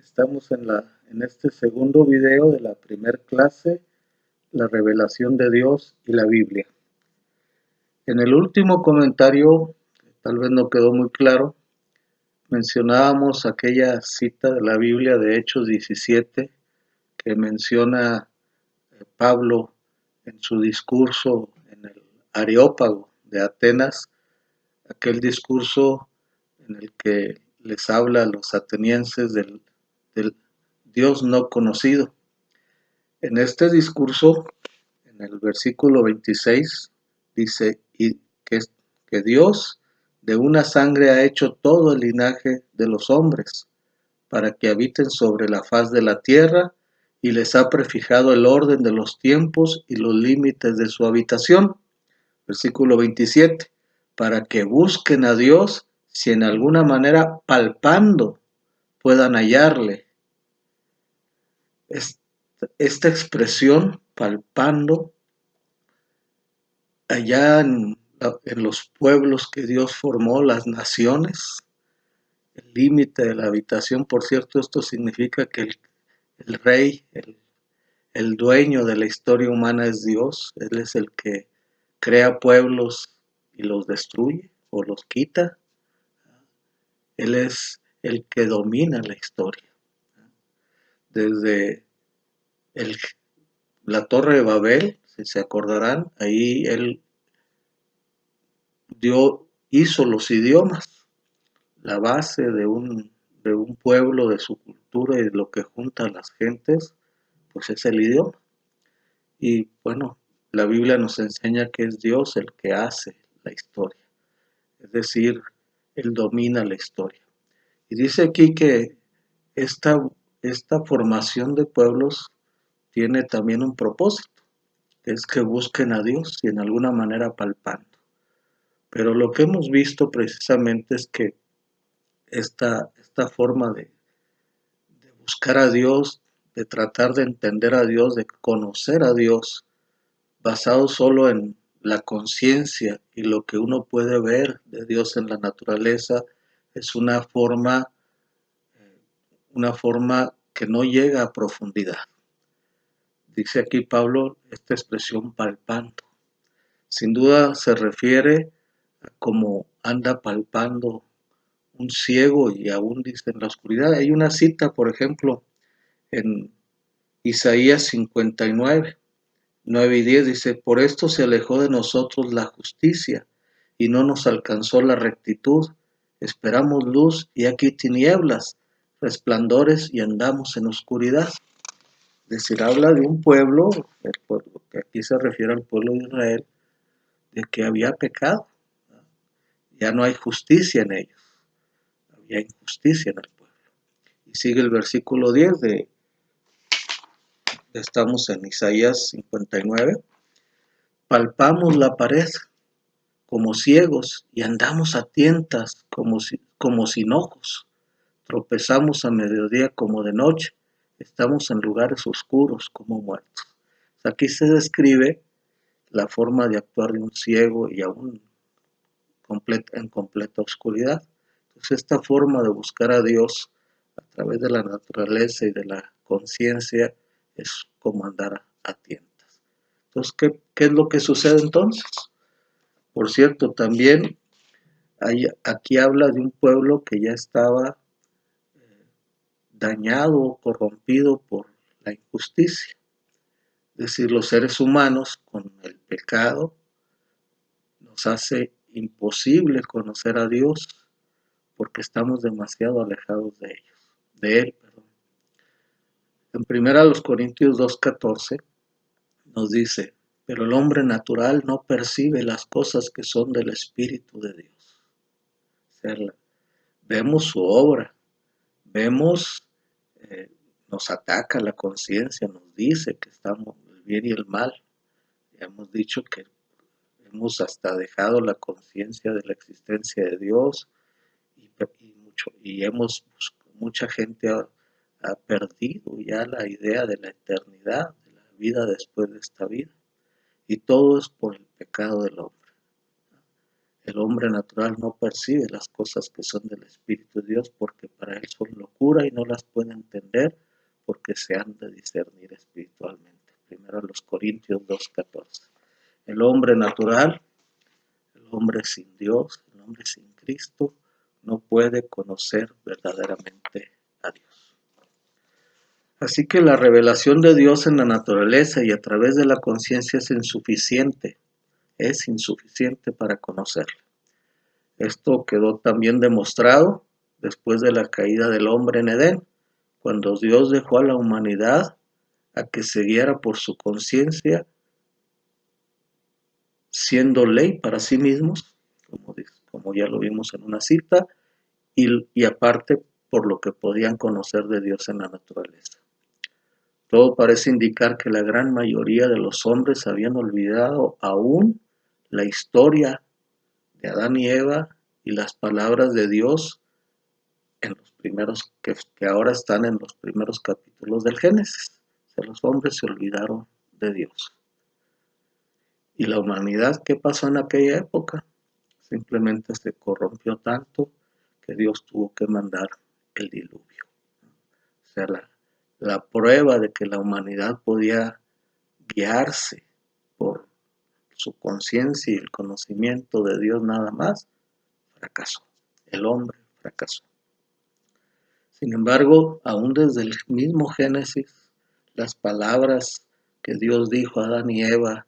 Estamos en este segundo video de la primera clase, la revelación de Dios y la Biblia. En el último comentario, tal vez no quedó muy claro, mencionábamos aquella cita de la Biblia de Hechos 17 que menciona Pablo en su discurso en el Areópago de Atenas, aquel discurso en el que les habla a los atenienses del Dios no conocido. En este discurso, en el versículo 26, dice que Dios de una sangre ha hecho todo el linaje de los hombres, para que habiten sobre la faz de la tierra, y les ha prefijado el orden de los tiempos y los límites de su habitación. Versículo 27, para que busquen a Dios si en alguna manera palpando puedan hallarle. Esta expresión, palpando, allá en los pueblos que Dios formó, las naciones, el límite de la habitación, por cierto, esto significa que el rey, el dueño de la historia humana es Dios. Él es el que crea pueblos y los destruye o los quita. Él es el que domina la historia. Desde la Torre de Babel, si se acordarán, ahí él hizo los idiomas, la base de un pueblo, de su cultura y de lo que junta a las gentes, pues es el idioma. Y bueno, la Biblia nos enseña que es Dios el que hace la historia, es decir, Él domina la historia. Y dice aquí que esta formación de pueblos tiene también un propósito, que es que busquen a Dios y en alguna manera palpando. Pero lo que hemos visto precisamente es que esta forma de buscar a Dios, de tratar de entender a Dios, de conocer a Dios, basado solo en la conciencia y lo que uno puede ver de Dios en la naturaleza, es una forma que no llega a profundidad. Dice aquí Pablo esta expresión palpando. Sin duda se refiere a cómo anda palpando un ciego y aún dice en la oscuridad. Hay una cita, por ejemplo, en Isaías 59, 9 y 10 dice, por esto se alejó de nosotros la justicia y no nos alcanzó la rectitud. Esperamos luz y aquí tinieblas, resplandores y andamos en oscuridad. Es decir, habla de un pueblo, el pueblo que aquí se refiere al pueblo de Israel, de que había pecado. Ya no hay justicia en ellos. Había injusticia en el pueblo. Y sigue el versículo 10 estamos en Isaías 59. Palpamos la pared como ciegos y andamos a tientas como sin ojos. Tropezamos a mediodía como de noche. Estamos en lugares oscuros como muertos. Aquí se describe la forma de actuar de un ciego y aún en completa oscuridad. Entonces esta forma de buscar a Dios a través de la naturaleza y de la conciencia es como andar a tientas. Entonces, ¿qué es lo que sucede entonces? Por cierto, también aquí habla de un pueblo que ya estaba dañado, corrompido por la injusticia. Es decir, los seres humanos con el pecado nos hace imposible conocer a Dios porque estamos demasiado alejados de Él. En 1 Corintios 2:14 nos dice, pero el hombre natural no percibe las cosas que son del Espíritu de Dios. O sea, vemos su obra, vemos, nos ataca la conciencia, nos dice que estamos el bien y el mal. Ya hemos dicho que hemos hasta dejado la conciencia de la existencia de Dios y mucha gente ha perdido ya la idea de la eternidad, de la vida después de esta vida. Y todo es por el pecado del hombre. El hombre natural no percibe las cosas que son del Espíritu de Dios porque para él son locura y no las puede entender porque se han de discernir espiritualmente. Primero a los Corintios 2:14. El hombre natural, el hombre sin Dios, el hombre sin Cristo, no puede conocer verdaderamente a Dios. Así que la revelación de Dios en la naturaleza y a través de la conciencia es insuficiente para conocerle. Esto quedó también demostrado después de la caída del hombre en Edén, cuando Dios dejó a la humanidad a que se guiara por su conciencia, siendo ley para sí mismos, como ya lo vimos en una cita, y aparte por lo que podían conocer de Dios en la naturaleza. Todo parece indicar que la gran mayoría de los hombres habían olvidado aún la historia de Adán y Eva y las palabras de Dios en los primeros que ahora están en los primeros capítulos del Génesis. O sea, los hombres se olvidaron de Dios. ¿Y la humanidad qué pasó en aquella época? Simplemente se corrompió tanto que Dios tuvo que mandar el diluvio. O sea, la prueba de que la humanidad podía guiarse por su conciencia y el conocimiento de Dios nada más, fracasó. El hombre fracasó. Sin embargo, aún desde el mismo Génesis, las palabras que Dios dijo a Adán y Eva,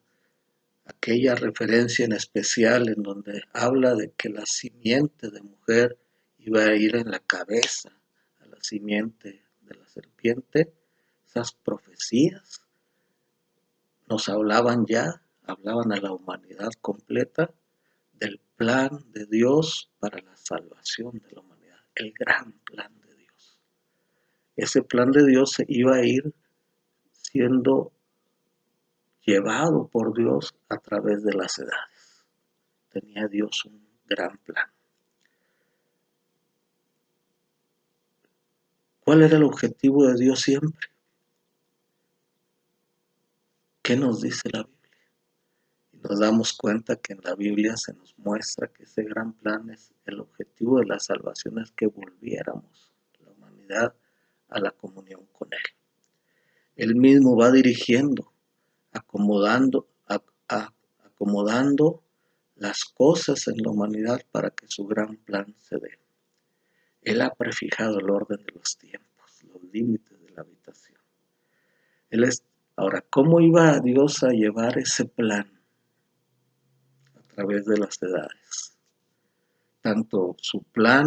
aquella referencia en especial en donde habla de que la simiente de mujer iba a ir en la cabeza a la simiente de la serpiente, esas profecías nos hablaban a la humanidad completa del plan de Dios para la salvación de la humanidad, el gran plan de Dios. Ese plan de Dios se iba a ir siendo llevado por Dios a través de las edades. Tenía Dios un gran plan. ¿Cuál era el objetivo de Dios siempre? ¿Qué nos dice la Biblia? Y nos damos cuenta que en la Biblia se nos muestra que ese gran plan es el objetivo de la salvación, es que volviéramos la humanidad a la comunión con Él. Él mismo va dirigiendo, acomodando las cosas en la humanidad para que su gran plan se dé. Él ha prefijado el orden de los tiempos, los límites de la habitación. Ahora, ¿cómo iba Dios a llevar ese plan? A través de las edades. Tanto su plan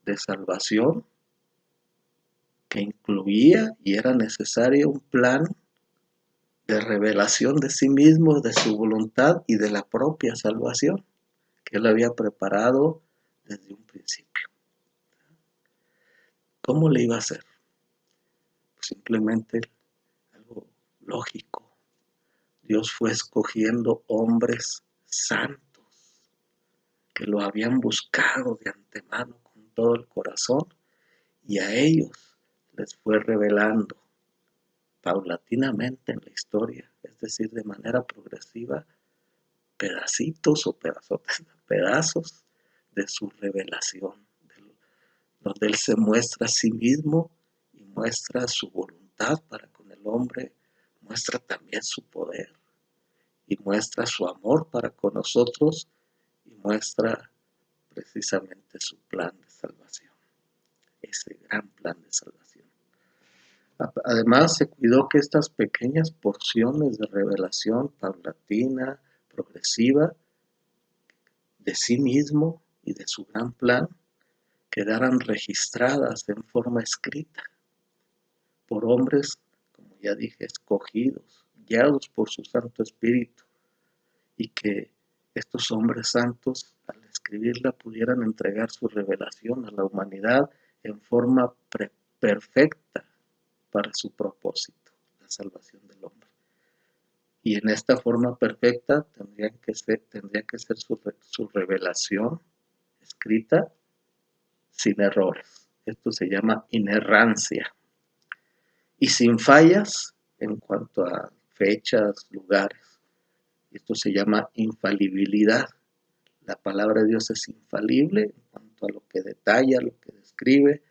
de salvación, que incluía y era necesario un plan de revelación de sí mismo, de su voluntad y de la propia salvación, que Él había preparado desde un principio. ¿Cómo le iba a hacer? Pues simplemente algo lógico. Dios fue escogiendo hombres santos que lo habían buscado de antemano con todo el corazón y a ellos les fue revelando paulatinamente en la historia, es decir, de manera progresiva, pedacitos o pedazos de su revelación, donde Él se muestra a sí mismo y muestra su voluntad para con el hombre, muestra también su poder y muestra su amor para con nosotros y muestra precisamente su plan de salvación, ese gran plan de salvación. Además, se cuidó que estas pequeñas porciones de revelación paulatina, progresiva, de sí mismo y de su gran plan, quedaran registradas en forma escrita por hombres, como ya dije, escogidos, guiados por su Santo Espíritu, y que estos hombres santos, al escribirla, pudieran entregar su revelación a la humanidad en forma perfecta para su propósito, la salvación del hombre. Y en esta forma perfecta tendría que ser su revelación escrita sin errores. Esto se llama inerrancia. Y sin fallas en cuanto a fechas, lugares. Esto se llama infalibilidad. La palabra de Dios es infalible en cuanto a lo que detalla, lo que describe,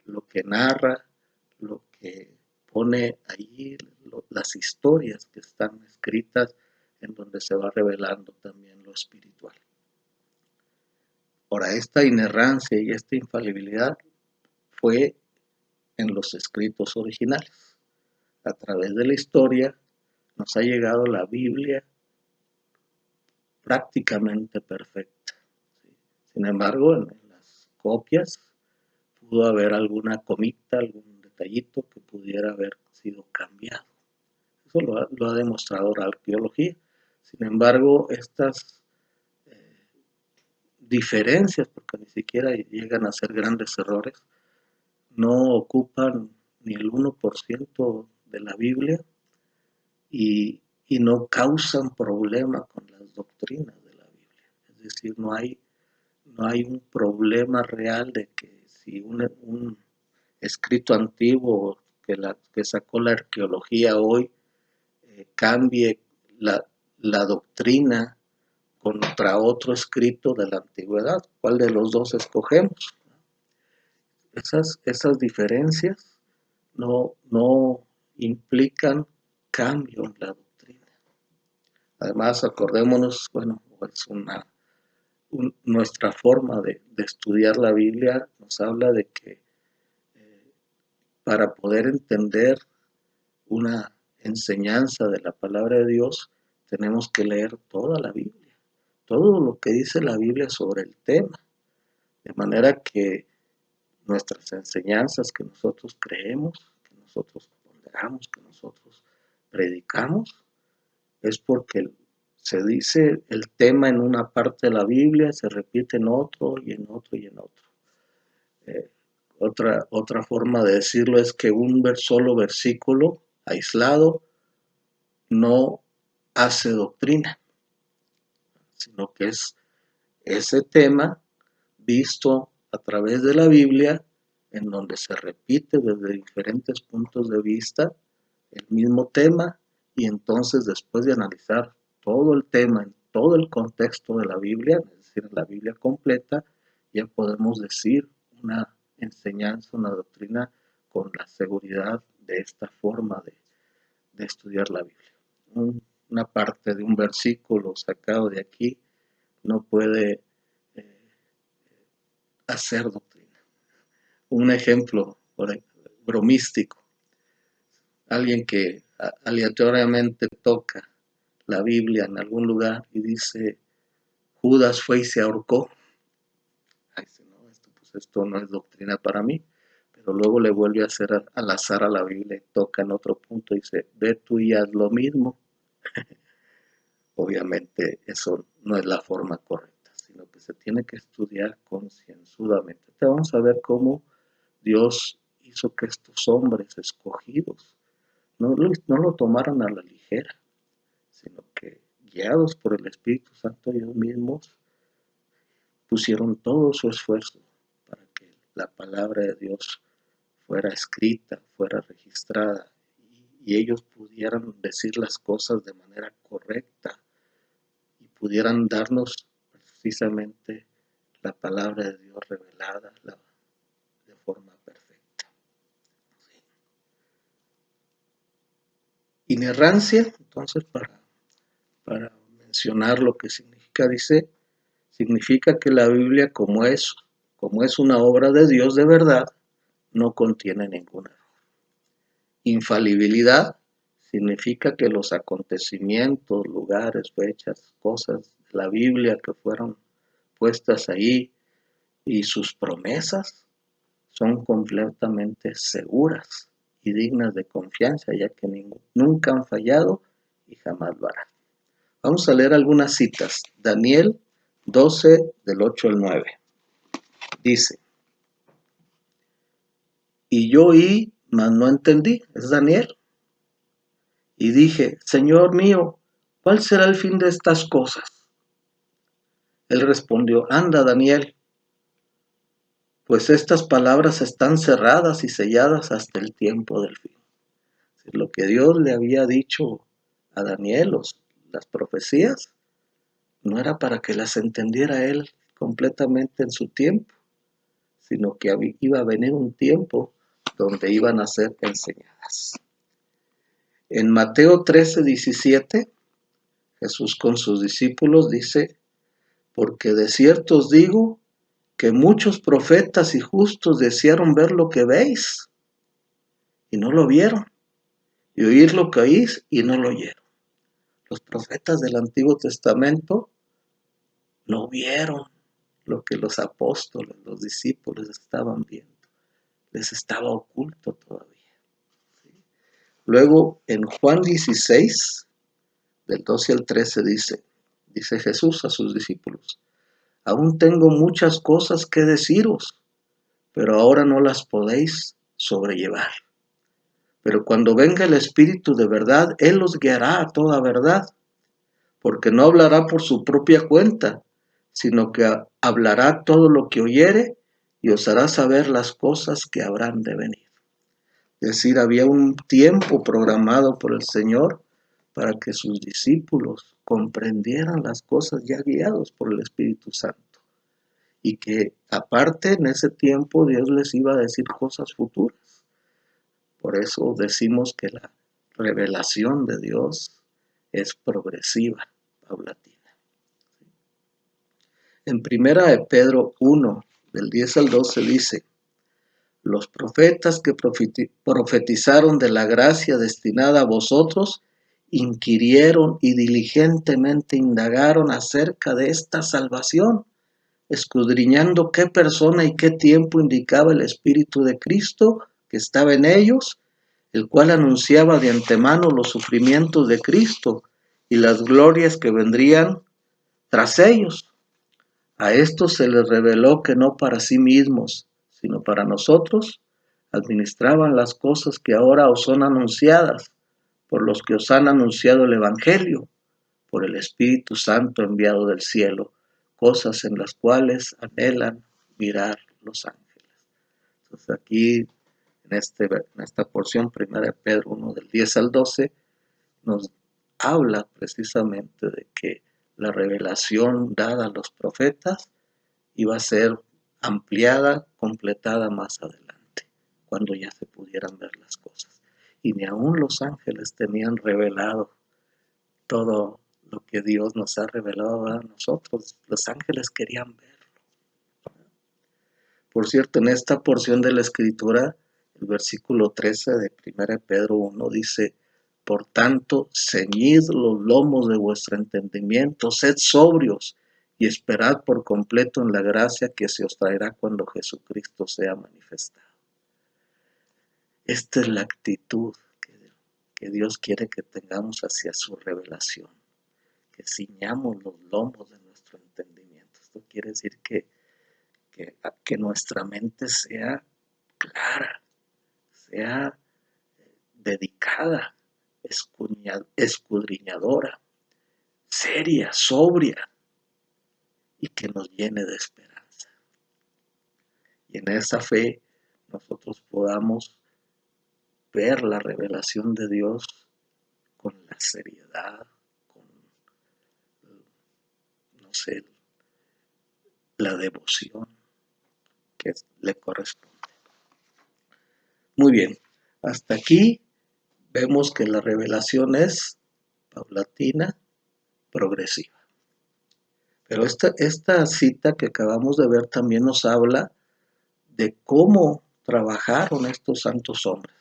lo que narra, lo que pone allí, las historias que están escritas en donde se va revelando también lo espiritual. Ahora, esta inerrancia y esta infalibilidad fue en los escritos originales. A través de la historia nos ha llegado la Biblia prácticamente perfecta. Sin embargo, en las copias pudo haber alguna comita, algún detallito que pudiera haber sido cambiado. Eso lo ha demostrado la arqueología. Sin embargo, estas diferencias, porque ni siquiera llegan a ser grandes errores, no ocupan ni el 1% de la Biblia y no causan problema con las doctrinas de la Biblia. Es decir, no hay un problema real de que si un escrito antiguo que sacó la arqueología hoy cambie la doctrina contra otro escrito de la antigüedad. ¿Cuál de los dos escogemos? Esas diferencias no implican cambio en la doctrina. Además, acordémonos, bueno, es nuestra forma de estudiar la Biblia nos habla de que para poder entender una enseñanza de la palabra de Dios, tenemos que leer toda la Biblia, todo lo que dice la Biblia sobre el tema, de manera que nuestras enseñanzas que nosotros creemos, que nosotros ponderamos, que nosotros predicamos, es porque se dice el tema en una parte de la Biblia, se repite en otro y en otro y en otro. Otra forma de decirlo es que un solo versículo aislado no hace doctrina, sino que es ese tema visto a través de la Biblia, en donde se repite desde diferentes puntos de vista el mismo tema, y entonces después de analizar todo el tema en todo el contexto de la Biblia, es decir, la Biblia completa, ya podemos decir una enseñanza, una doctrina con la seguridad de esta forma de estudiar la Biblia. Una parte de un versículo sacado de aquí no puede hacer doctrina. Un ejemplo bromístico, alguien que aleatoriamente toca la Biblia en algún lugar y dice, Judas fue y se ahorcó. Ay, no, esto no es doctrina para mí. Pero luego le vuelve a hacer al azar a la Biblia y toca en otro punto y dice, ve tú y haz lo mismo. Obviamente eso no es la forma correcta, sino que se tiene que estudiar concienzudamente. Vamos a ver cómo Dios hizo que estos hombres escogidos no lo tomaran a la ligera, sino que guiados por el Espíritu Santo ellos mismos pusieron todo su esfuerzo para que la palabra de Dios fuera escrita, fuera registrada y ellos pudieran decir las cosas de manera correcta y pudieran darnos precisamente la palabra de Dios revelada de forma perfecta. ¿Sí? Inerrancia, entonces, para mencionar lo que significa, significa que la Biblia, como es una obra de Dios de verdad, no contiene ningún error. Infalibilidad significa que los acontecimientos, lugares, fechas, cosas de la Biblia que fueron puestas ahí y sus promesas son completamente seguras y dignas de confianza, ya que nunca han fallado y jamás lo harán. Vamos a leer algunas citas. Daniel 12, del 8 al 9. Dice, y yo oí, mas no entendí. Es Daniel. Y dije, Señor mío, ¿cuál será el fin de estas cosas? Él respondió, anda, Daniel, pues estas palabras están cerradas y selladas hasta el tiempo del fin. Lo que Dios le había dicho a Daniel, las profecías, no era para que las entendiera él completamente en su tiempo, sino que iba a venir un tiempo donde iban a ser enseñadas. En Mateo 13:17, Jesús con sus discípulos dice: porque de cierto os digo que muchos profetas y justos desearon ver lo que veis y no lo vieron, y oír lo que oís y no lo oyeron. Los profetas del Antiguo Testamento no vieron lo que los apóstoles, los discípulos estaban viendo. Les estaba oculto todavía. Luego en Juan 16, del 12 al 13 dice Jesús a sus discípulos: aún tengo muchas cosas que deciros, pero ahora no las podéis sobrellevar. Pero cuando venga el Espíritu de verdad, Él os guiará a toda verdad, porque no hablará por su propia cuenta, sino que hablará todo lo que oyere y os hará saber las cosas que habrán de venir. Es decir, había un tiempo programado por el Señor para que sus discípulos comprendieran las cosas ya guiados por el Espíritu Santo. Y que aparte en ese tiempo Dios les iba a decir cosas futuras. Por eso decimos que la revelación de Dios es progresiva, paulatina. En primera de Pedro 1, del 10 al 12 dice: los profetas que profetizaron de la gracia destinada a vosotros, inquirieron y diligentemente indagaron acerca de esta salvación, escudriñando qué persona y qué tiempo indicaba el Espíritu de Cristo que estaba en ellos, el cual anunciaba de antemano los sufrimientos de Cristo y las glorias que vendrían tras ellos. A estos se les reveló que no para sí mismos, sino para nosotros, administraban las cosas que ahora os son anunciadas, por los que os han anunciado el Evangelio, por el Espíritu Santo enviado del cielo, cosas en las cuales anhelan mirar los ángeles. Entonces aquí, en esta porción, 1 Pedro 1, del 10 al 12, nos habla precisamente de que la revelación dada a los profetas iba a ser ampliada, completada más adelante, cuando ya se pudieran ver las cosas. Y ni aún los ángeles tenían revelado todo lo que Dios nos ha revelado a nosotros. Los ángeles querían verlo. Por cierto, en esta porción de la Escritura, el versículo 13 de 1 Pedro 1 dice: por tanto, ceñid los lomos de vuestro entendimiento, sed sobrios y esperad por completo en la gracia que se os traerá cuando Jesucristo sea manifestado. Esta es la actitud que Dios quiere que tengamos hacia su revelación, que ciñamos los lomos de nuestro entendimiento. Esto quiere decir que nuestra mente sea clara, sea dedicada, escudriñadora, seria, sobria, y que nos llene de esperanza. Y en esa fe nosotros podamos ver la revelación de Dios con la seriedad, con, no sé, la devoción que le corresponde. Muy bien, hasta aquí vemos que la revelación es paulatina, progresiva. Pero esta cita que acabamos de ver también nos habla de cómo trabajaron estos santos hombres.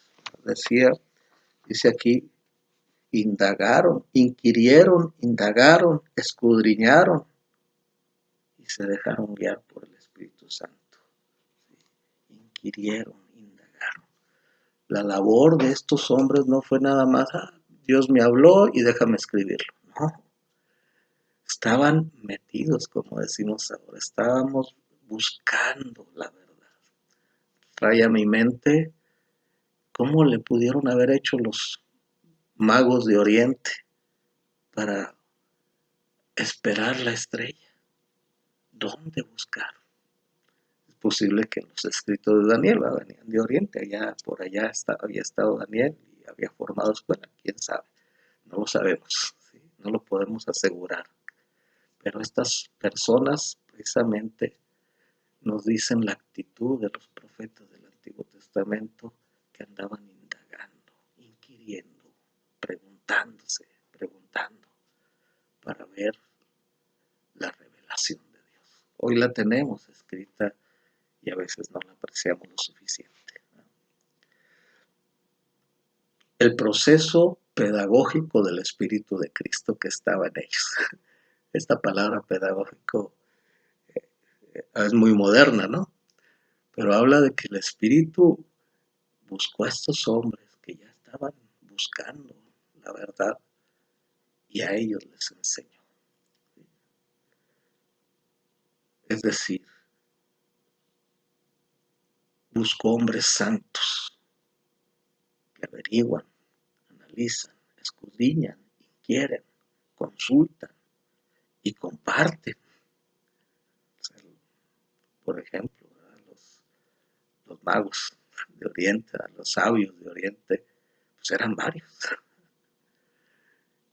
Dice aquí, indagaron, inquirieron, indagaron, escudriñaron y se dejaron guiar por el Espíritu Santo. Inquirieron, indagaron. La labor de estos hombres no fue nada más: Dios me habló y déjame escribirlo. No. Estaban metidos, como decimos ahora, estábamos buscando la verdad. Trae a mi mente cómo le pudieron haber hecho los magos de Oriente para esperar la estrella. ¿Dónde buscar? Es posible que los escritos de Daniel venían de Oriente, por allá había estado Daniel y había formado escuela, quién sabe, no lo sabemos, ¿sí? No lo podemos asegurar. Pero estas personas precisamente nos dicen la actitud de los profetas del Antiguo Testamento que andaban indagando, inquiriendo, preguntando para ver la revelación de Dios. Hoy la tenemos escrita y a veces no la apreciamos lo suficiente. El proceso pedagógico del Espíritu de Cristo que estaba en ellos. Esta palabra pedagógico es muy moderna, ¿no? Pero habla de que el Espíritu buscó a estos hombres que ya estaban buscando la verdad y a ellos les enseñó. Es decir, buscó hombres santos que averiguan, analizan, escudriñan, inquieren, consultan y comparten. O sea, por ejemplo, los magos de Oriente, los sabios de Oriente, pues eran varios.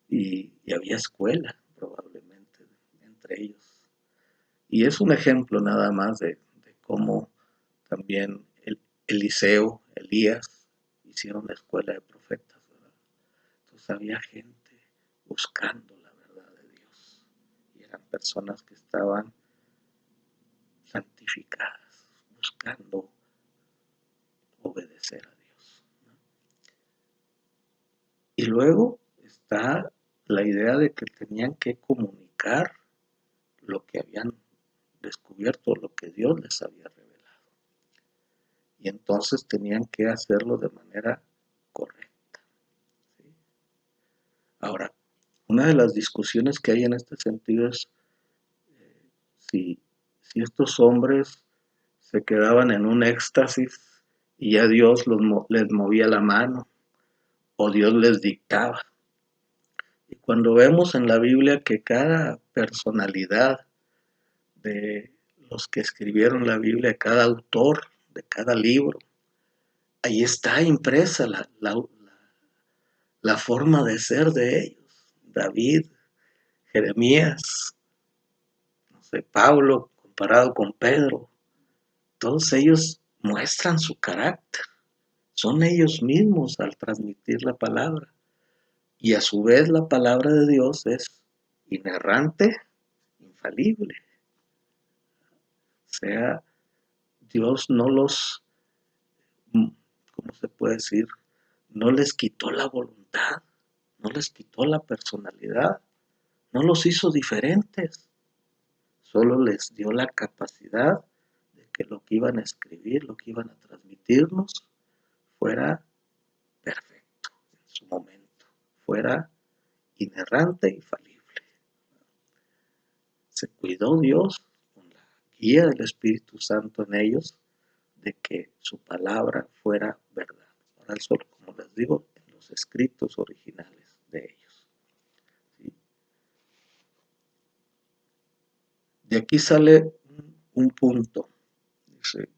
Y había escuela probablemente entre ellos. Y es un ejemplo nada más de cómo también Eliseo, Elías, hicieron la escuela de profetas, ¿verdad? Entonces había gente buscando la verdad de Dios. Y eran personas que estaban santificadas, buscando obedecer a Dios, ¿no? Y luego está la idea de que tenían que comunicar lo que habían descubierto, lo que Dios les había revelado. Y entonces tenían que hacerlo de manera correcta, ¿sí? Ahora, una de las discusiones que hay en este sentido es si, si estos hombres se quedaban en un éxtasis y ya Dios les movía la mano o Dios les dictaba. Y cuando vemos en la Biblia que cada personalidad de los que escribieron la Biblia, cada autor de cada libro, ahí está impresa la forma de ser de ellos. David, Jeremías, no sé, Pablo comparado con Pedro, todos ellos muestran su carácter. Son ellos mismos al transmitir la palabra. Y a su vez la palabra de Dios es inerrante, infalible. O sea, Dios no los, ¿cómo se puede decir? No les quitó la voluntad, no les quitó la personalidad, no los hizo diferentes, solo les dio la capacidad de que lo que iban a escribir, lo que iban a transmitirnos, fuera perfecto en su momento, fuera inerrante y falible. Se cuidó Dios con la guía del Espíritu Santo en ellos de que su palabra fuera verdad. Ahora solo, como les digo, en los escritos originales de ellos, ¿sí? De aquí sale un punto. Dice,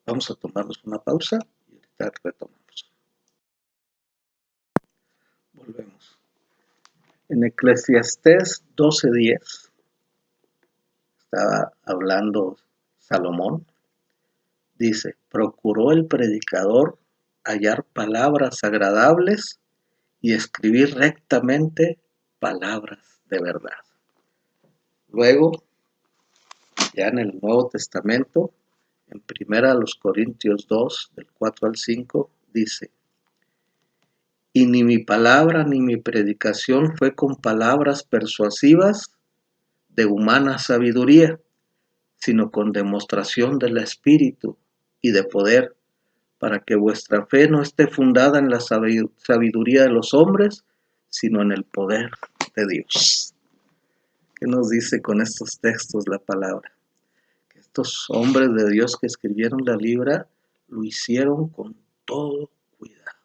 vamos a tomarnos una pausa y ahorita retomamos. Volvemos. En Eclesiastés 12:10 estaba hablando Salomón. Dice, procuró el predicador hallar palabras agradables y escribir rectamente palabras de verdad. Luego, ya en el Nuevo Testamento, en 1 Corintios 2, del 4 al 5, dice, y ni mi palabra ni mi predicación fue con palabras persuasivas de humana sabiduría, sino con demostración del Espíritu y de poder, para que vuestra fe no esté fundada en la sabiduría de los hombres, sino en el poder de Dios. ¿Qué nos dice con estos textos la palabra? Que estos hombres de Dios que escribieron la Biblia lo hicieron con todo cuidado,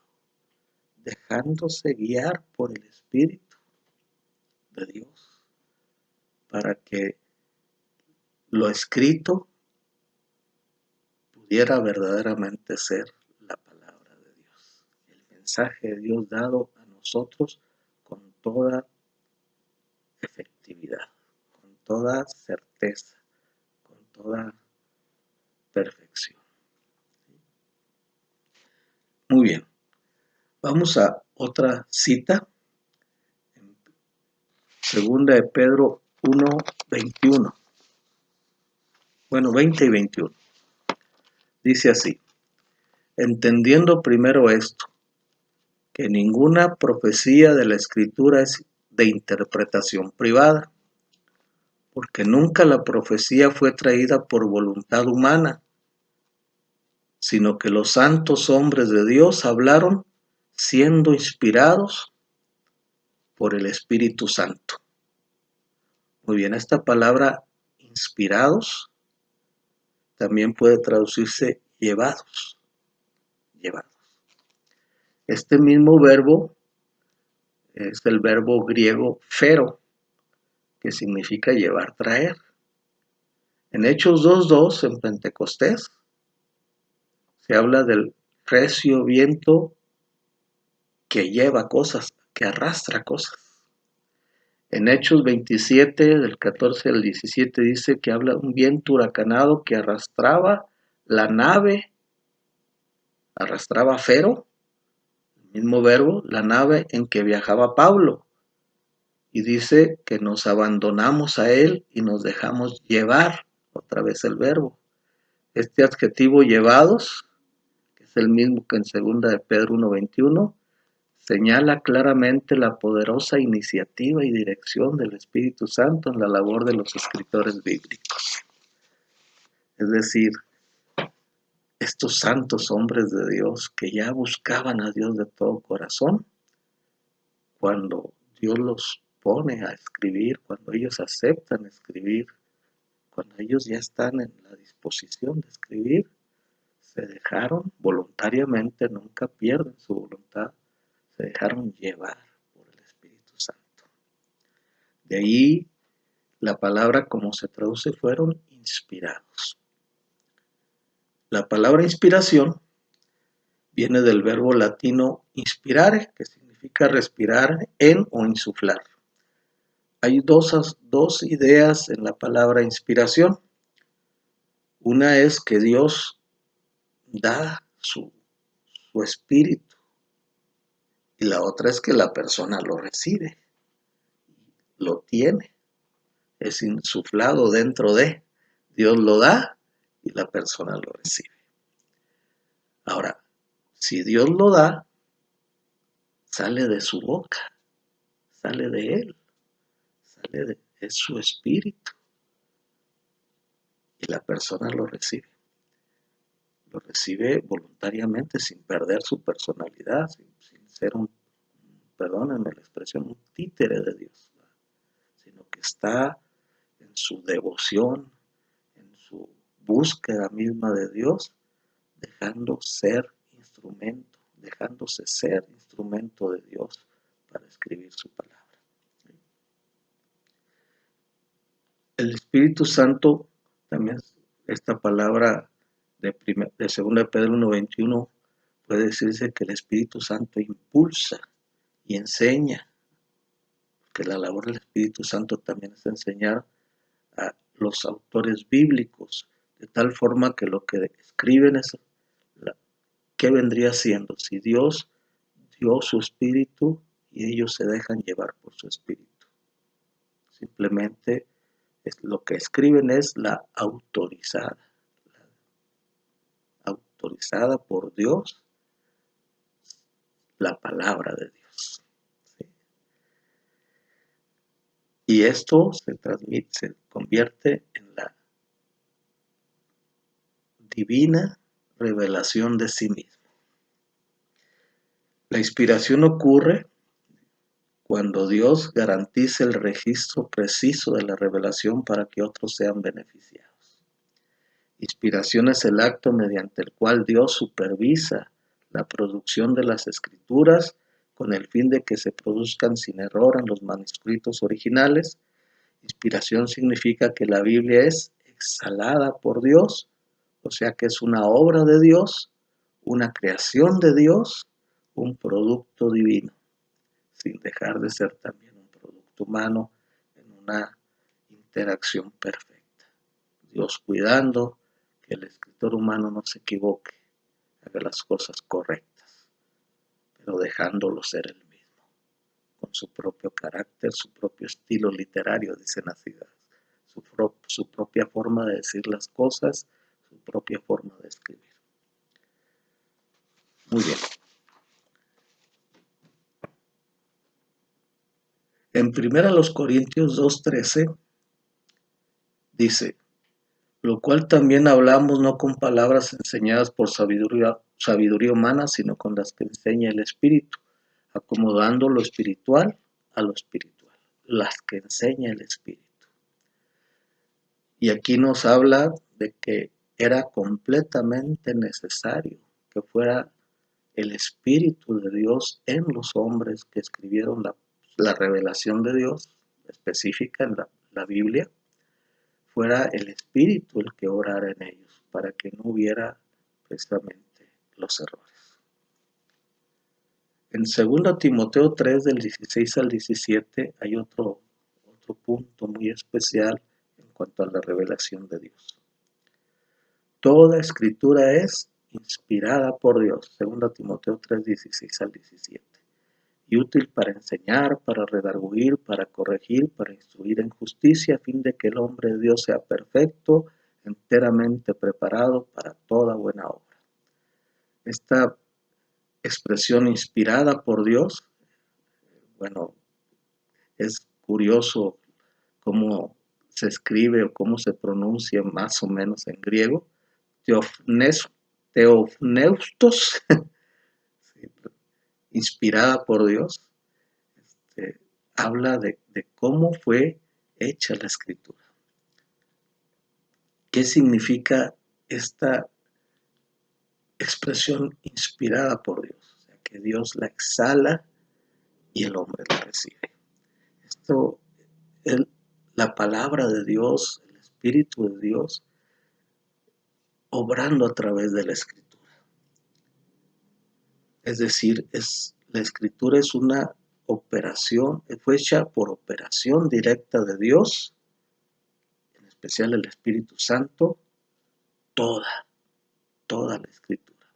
dejándose guiar por el Espíritu de Dios, para que lo escrito pudiera verdaderamente ser la palabra de Dios, el mensaje de Dios dado a nosotros con toda efectividad. objetividad, con toda certeza, con toda perfección. Muy bien, vamos a otra cita, en segunda de Pedro 1:21. Bueno, 20 y 21. Dice así: entendiendo primero esto, que ninguna profecía de la Escritura es de interpretación privada, porque nunca la profecía fue traída por voluntad humana, sino que los santos hombres de Dios hablaron siendo inspirados por el Espíritu Santo. Muy bien, esta palabra inspirados también puede traducirse llevados. Este mismo verbo es el verbo griego phero, que significa llevar, traer. En Hechos 2:2, en Pentecostés, se habla del recio viento que lleva cosas, que arrastra cosas. En Hechos 27, del 14 al 17, dice que habla de un viento huracanado que arrastraba la nave, arrastraba phero, el mismo verbo, la nave en que viajaba Pablo. Y dice que nos abandonamos a él y nos dejamos llevar, otra vez el verbo. Este adjetivo llevados, que es el mismo que en 2 de Pedro 1:21, señala claramente la poderosa iniciativa y dirección del Espíritu Santo en la labor de los escritores bíblicos. Es decir, estos santos hombres de Dios que ya buscaban a Dios de todo corazón, cuando Dios los pone a escribir, cuando ellos aceptan escribir, cuando ellos ya están en la disposición de escribir, se dejaron voluntariamente, nunca pierden su voluntad, se dejaron llevar por el Espíritu Santo. De ahí la palabra, como se traduce, fueron inspirados. La palabra inspiración viene del verbo latino inspirare, que significa respirar en o insuflar. Hay dos ideas en la palabra inspiración. Una es que Dios da su espíritu, y la otra es que la persona lo recibe, lo tiene, es insuflado dentro de. Dios lo da y la persona lo recibe. Ahora, si Dios lo da, sale de su boca, sale de Él, es su espíritu, y la persona lo recibe. Lo recibe voluntariamente, sin perder su personalidad, sin ser perdónenme la expresión, un títere de Dios, ¿verdad? Sino que está en su devoción, en su búsqueda misma de Dios, dejándose ser instrumento de Dios para escribir su palabra. El Espíritu Santo, también esta palabra de 2 de Pedro 1:21, puede decirse que el Espíritu Santo impulsa y enseña, que la labor del Espíritu Santo también es enseñar a los autores bíblicos, de tal forma que lo que escriben es qué vendría siendo si Dios dio su espíritu y ellos se dejan llevar por su espíritu. Simplemente lo que escriben es la autorizada por Dios, la palabra de Dios. ¿Sí? Y esto se convierte en la divina revelación de sí mismo. La inspiración ocurre cuando Dios garantiza el registro preciso de la revelación para que otros sean beneficiados. Inspiración es el acto mediante el cual Dios supervisa la producción de las escrituras con el fin de que se produzcan sin error en los manuscritos originales. Inspiración significa que la Biblia es exhalada por Dios, o sea que es una obra de Dios, una creación de Dios, un producto divino, sin dejar de ser también un producto humano en una interacción perfecta. Dios cuidando que el escritor humano no se equivoque, haga las cosas correctas, pero dejándolo ser él mismo, con su propio carácter, su propio estilo literario, dicen así, su propia forma de decir las cosas, su propia forma de escribir. Muy bien. En 1 Corintios 2:13 dice, lo cual también hablamos no con palabras enseñadas por sabiduría humana, sino con las que enseña el Espíritu, acomodando lo espiritual a lo espiritual, las que enseña el Espíritu. Y aquí nos habla de que era completamente necesario que fuera el Espíritu de Dios en los hombres que escribieron la revelación de Dios específica en la Biblia, fuera el Espíritu el que orara en ellos, para que no hubiera precisamente los errores. En 2 Timoteo 3, del 16 al 17, hay otro punto muy especial en cuanto a la revelación de Dios. Toda escritura es inspirada por Dios, 2 Timoteo 3, 16 al 17, y útil para enseñar, para redarguir, para corregir, para instruir en justicia, a fin de que el hombre de Dios sea perfecto, enteramente preparado para toda buena obra. Esta expresión inspirada por Dios, bueno, es curioso cómo se escribe o cómo se pronuncia más o menos en griego. Teopneustos, inspirada por Dios, habla de cómo fue hecha la escritura. ¿Qué significa esta expresión inspirada por Dios? O sea, que Dios la exhala y el hombre la recibe. Esto, la palabra de Dios, el Espíritu de Dios, obrando a través de la escritura. Es decir, la escritura es una operación, fue hecha por operación directa de Dios, en especial el Espíritu Santo, toda la escritura.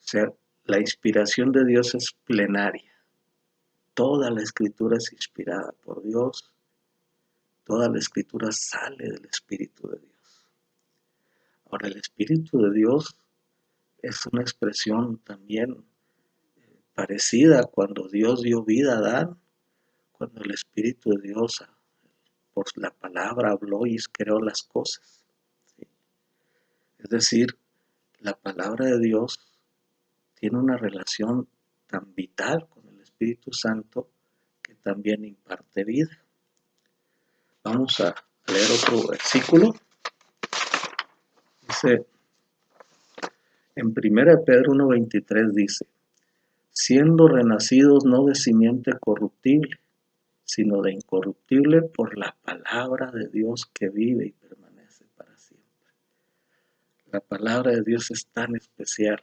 O sea, la inspiración de Dios es plenaria. Toda la escritura es inspirada por Dios. Toda la escritura sale del Espíritu de Dios. Ahora, el Espíritu de Dios es una expresión también parecida cuando Dios dio vida a Adán, cuando el Espíritu de Dios por la palabra habló y creó las cosas. ¿Sí? Es decir, la palabra de Dios tiene una relación tan vital con el Espíritu Santo que también imparte vida. Vamos a leer otro versículo. Dice, en 1 Pedro 1:23 dice, siendo renacidos no de simiente corruptible, sino de incorruptible por la palabra de Dios que vive y permanece para siempre. La palabra de Dios es tan especial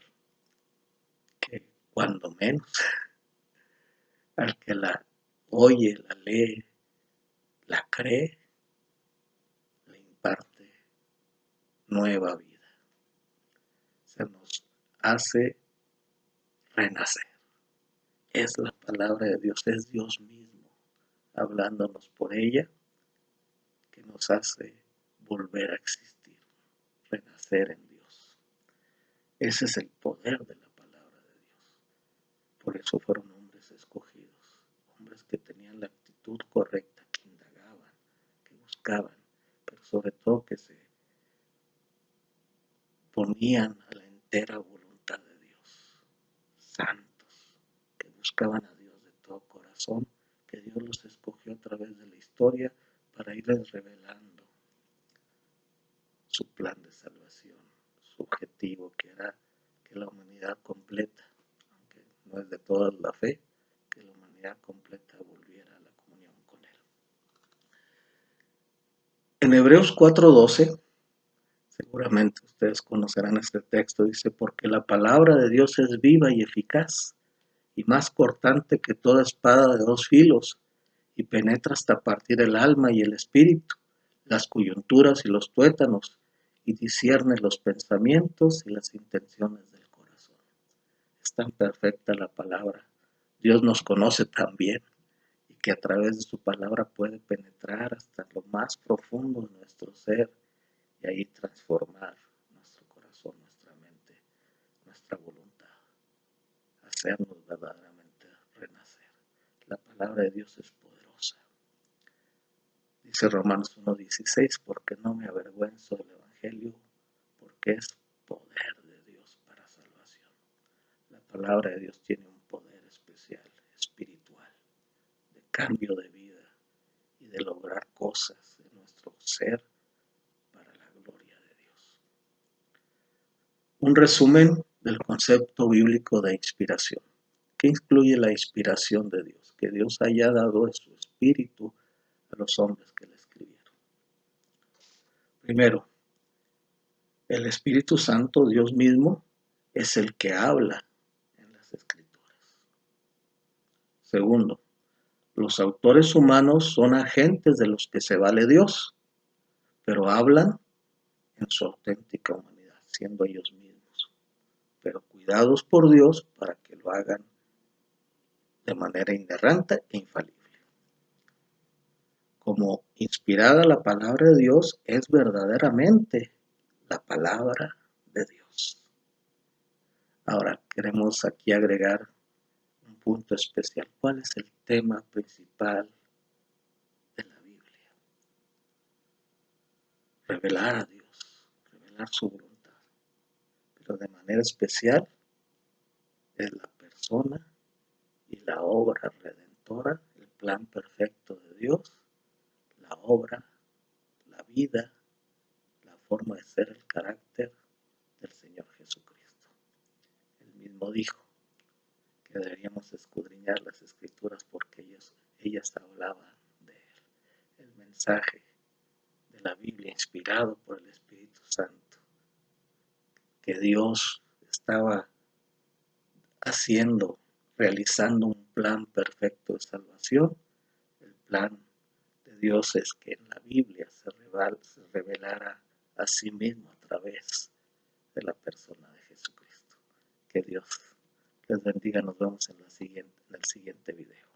que cuando menos al que la oye, la lee, la cree, le imparte nueva vida. Se nos hace renacer. Es la palabra de Dios, es Dios mismo hablándonos por ella que nos hace volver a existir, renacer en Dios. Ese es el poder de la palabra de Dios. Por eso fueron hombres escogidos, hombres que tenían la actitud correcta, que indagaban, que buscaban, pero sobre todo que se ponían a la entera voluntad de Dios, santos, que buscaban a Dios de todo corazón, que Dios los escogió a través de la historia para irles revelando su plan de salvación, su objetivo, que era que la humanidad completa, aunque no es de toda la fe, que la humanidad completa volviera a la comunión con Él. En Hebreos 4:12, seguramente ustedes conocerán este texto, dice, porque la palabra de Dios es viva y eficaz, y más cortante que toda espada de dos filos, y penetra hasta partir el alma y el espíritu, las coyunturas y los tuétanos, y discierne los pensamientos y las intenciones del corazón. Es tan perfecta la palabra. Dios nos conoce tan bien y que a través de su palabra puede penetrar hasta lo más profundo de nuestro ser y ahí transformar nuestro corazón, nuestra mente, nuestra voluntad, hacernos verdaderamente renacer. La palabra de Dios es poderosa. Dice Romanos 1:16, porque no me avergüenzo del Evangelio, porque es poder de Dios para salvación. La palabra de Dios tiene un poder especial, espiritual, de cambio de vida y de lograr cosas en nuestro ser para la gloria de Dios. Un resumen del concepto bíblico de inspiración. ¿Qué incluye la inspiración de Dios? Que Dios haya dado su espíritu a los hombres que le escribieron. Primero, el Espíritu Santo, Dios mismo, es el que habla en las Escrituras. Segundo, los autores humanos son agentes de los que se vale Dios, pero hablan en su auténtica humanidad, siendo ellos mismos, pero cuidados por Dios para que lo hagan de manera inerrante e infalible. Como inspirada la palabra de Dios es verdaderamente la palabra de Dios. Ahora queremos aquí agregar un punto especial. ¿Cuál es el tema principal de la Biblia? Revelar a Dios, revelar su voluntad. Pero de manera especial es la persona y la obra redentora, el plan perfecto de Dios, la obra, la vida, la forma de ser, el carácter del Señor Jesucristo. Él mismo dijo que deberíamos escudriñar las Escrituras porque ellas hablaban de Él. El mensaje de la Biblia inspirado por el Espíritu Santo, que Dios estaba realizando un plan perfecto de salvación. El plan de Dios es que en la Biblia se revelara a sí mismo a través de la persona de Jesucristo. Que Dios les bendiga. Nos vemos en el siguiente video.